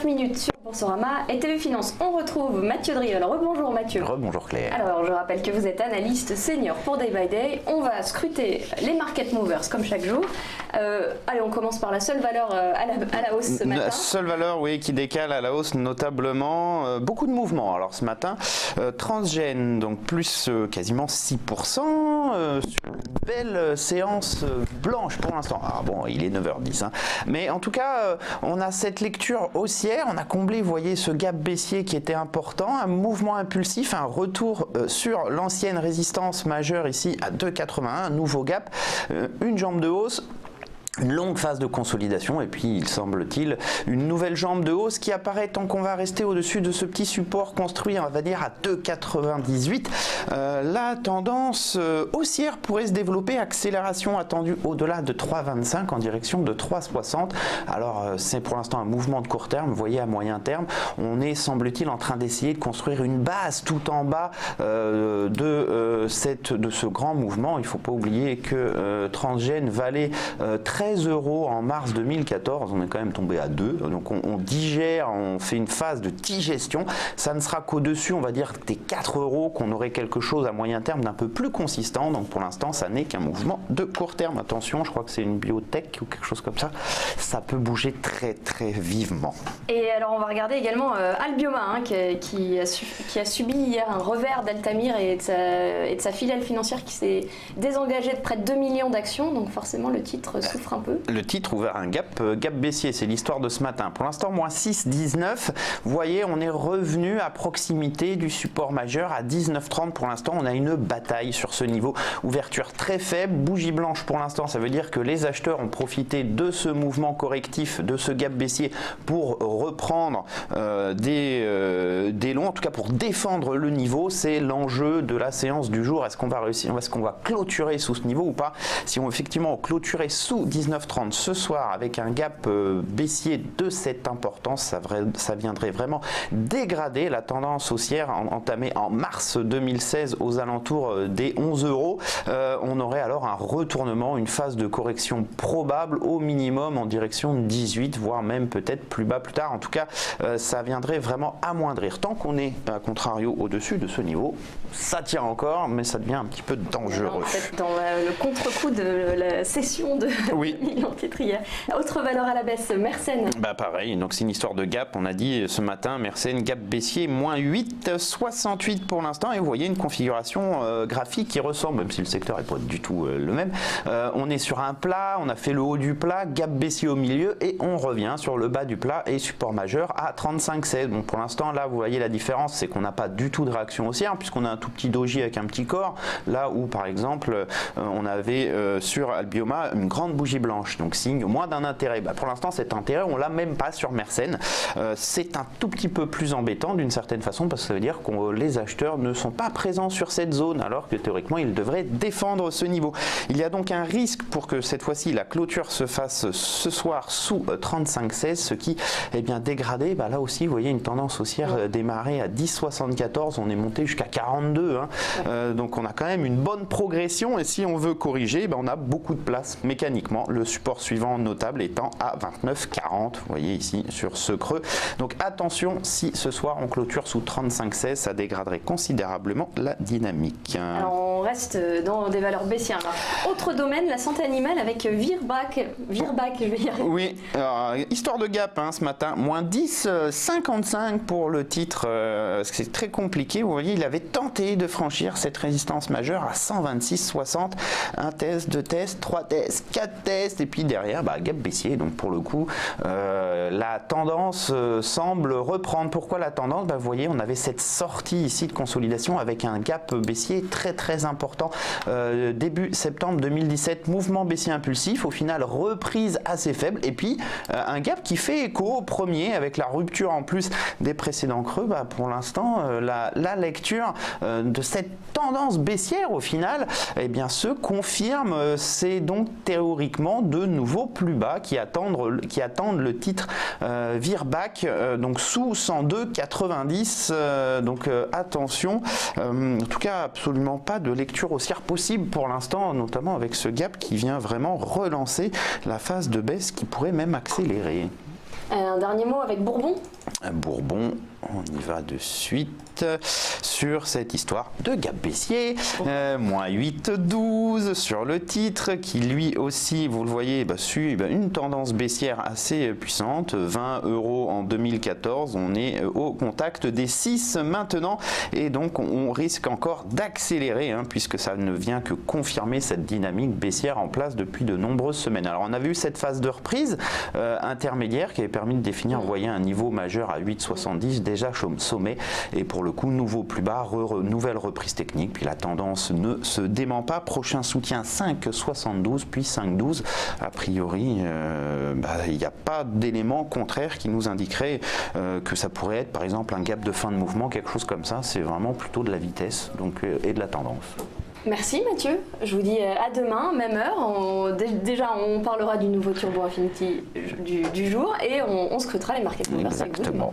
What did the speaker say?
minutes sur Boursorama et TV Finance. On retrouve Mathieu Driol. Rebonjour Mathieu. Rebonjour Claire. Alors je rappelle que vous êtes analyste senior pour Day by Day. On va scruter les market movers comme chaque jour. Allez, on commence par la seule valeur à la hausse ce matin. La seule valeur, oui, qui décale à la hausse notablement. Beaucoup de mouvements. Alors ce matin, Transgène, donc plus quasiment 6%. Sur une belle séance blanche pour l'instant. Ah bon, il est 9h10. Hein. Mais en tout cas, on a cette lecture haussière. On a comblé, vous voyez, ce gap baissier qui était important. Un mouvement impulsif, un retour sur l'ancienne résistance majeure ici à 2,81. Un nouveau gap, une jambe de hausse. Une longue phase de consolidation et puis il semble-t-il une nouvelle jambe de hausse qui apparaît tant qu'on va rester au-dessus de ce petit support construit, on va dire à 2,98. La tendance haussière pourrait se développer, accélération attendue au-delà de 3,25 en direction de 3,60. Alors c'est pour l'instant un mouvement de court terme, vous voyez à moyen terme, on est semble-t-il en train d'essayer de construire une base tout en bas de ce grand mouvement. Il ne faut pas oublier que Transgène valait 13 € en mars 2014, on est quand même tombé à 2, donc on digère, on fait une phase de digestion, ça ne sera qu'au-dessus, on va dire, des 4 € qu'on aurait quelque chose à moyen terme d'un peu plus consistant, donc pour l'instant ça n'est qu'un mouvement de court terme. Attention, je crois que c'est une biotech ou quelque chose comme ça, ça peut bouger très très vivement. Et alors on va regarder également Albioma hein, qui a subi hier un revers d'Altamir et de sa filiale financière qui s'est désengagée de près de 2 millions d'actions, donc forcément le titre souffre un peu. Le titre ouvert un gap baissier, c'est l'histoire de ce matin. Pour l'instant, moins 6,19. Vous voyez, on est revenu à proximité du support majeur à 19,30. Pour l'instant, on a une bataille sur ce niveau. Ouverture très faible, bougie blanche pour l'instant. Ça veut dire que les acheteurs ont profité de ce mouvement correctif, de ce gap baissier pour reprendre des longs, en tout cas pour défendre le niveau. C'est l'enjeu de la séance du jour. Est-ce qu'on va réussir, est-ce qu'on va clôturer sous ce niveau ou pas? Si on effectivement clôturer sous 19,30 ce soir avec un gap baissier de cette importance, ça viendrait vraiment dégrader la tendance haussière entamée en mars 2016 aux alentours des 11 €. On aurait alors un retournement, une phase de correction probable au minimum en direction de 18, voire même peut-être plus bas plus tard. En tout cas, ça viendrait vraiment amoindrir. Tant qu'on est à contrario au-dessus de ce niveau, ça tient encore, mais ça devient un petit peu dangereux. En fait, dans le contre-coup de la session de oui. millions de titres hier. Autre valeur à la baisse, Mersen. Bah pareil, donc c'est une histoire de gap. On a dit ce matin, Mersen, gap baissier, moins 8,68 pour l'instant. Et vous voyez une configuration graphique qui ressemble, même si le secteur n'est pas du tout le même. On est sur un plat, on a fait le haut du plat, gap baissier au milieu et on revient sur le bas du plat et support majeur à 35,16. Donc pour l'instant, là, vous voyez la différence, c'est qu'on n'a pas du tout de réaction haussière puisqu'on a un tout petit doji avec un petit corps. Là où, par exemple, on avait sur Albioma une grande bougie blanche, donc signe moins d'un intérêt. Bah pour l'instant, cet intérêt, on l'a même pas sur Mersen. C'est un tout petit peu plus embêtant d'une certaine façon parce que ça veut dire que les acheteurs ne sont pas présents sur cette zone alors que théoriquement, ils devraient défendre ce niveau. Il y a donc un risque pour que cette fois-ci, la clôture se fasse ce soir sous 35,16, ce qui est bien dégradé. Bah là aussi, vous voyez une tendance haussière démarrée à 10,74. On est monté jusqu'à 42. Hein. Donc on a quand même une bonne progression et si on veut corriger, bah, on a beaucoup de place mécaniquement. Le support suivant notable étant à 29,40, vous voyez ici sur ce creux. Donc attention, si ce soir on clôture sous 35,16, ça dégraderait considérablement la dynamique. Alors on reste dans des valeurs baissières. Autre domaine, la santé animale avec Virbac, je vais y arriver. Oui, alors, histoire de gap hein, ce matin, moins 10,55 pour le titre, c'est très compliqué. Vous voyez, il avait tenté de franchir cette résistance majeure à 126,60. Un test, deux tests, trois tests, 4 tests et puis derrière bah, gap baissier. Donc pour le coup la tendance semble reprendre. Pourquoi la tendance? Bah, vous voyez, on avait cette sortie ici de consolidation avec un gap baissier très très important début septembre 2017, mouvement baissier impulsif, au final reprise assez faible et puis un gap qui fait écho au premier avec la rupture en plus des précédents creux. Bah, pour l'instant la lecture de cette tendance baissière au final eh bien, se confirme. C'est donc théoriquement de nouveau plus bas qui attendent le titre Virbac donc sous 102,90. Donc attention, en tout cas absolument pas de lecture haussière possible pour l'instant, notamment avec ce gap qui vient vraiment relancer la phase de baisse qui pourrait même accélérer. Un dernier mot avec Bourbon. Bourbon, on y va de suite sur cette histoire de Gap Bessier, moins 8,12 sur le titre qui lui aussi, vous le voyez, suit une tendance baissière assez puissante, 20 € en 2014, on est au contact des 6 maintenant et donc on risque encore d'accélérer puisque ça ne vient que confirmer cette dynamique baissière en place depuis de nombreuses semaines. Alors on avait eu cette phase de reprise intermédiaire qui avait permis de définir, vous voyez, un niveau majeur à 8,70 déjà sommet et pour le coup nouveau plus bas, nouvelle reprise technique, puis la tendance ne se dément pas, prochain soutien 5,72 puis 5,12, a priori il n'y a pas d'élément contraire qui nous indiquerait que ça pourrait être par exemple un gap de fin de mouvement, quelque chose comme ça, c'est vraiment plutôt de la vitesse donc, et de la tendance. Merci Mathieu, je vous dis à demain, même heure. Déjà on parlera du nouveau Turbo Infinity du jour et on scrutera les market movers avec vous demain.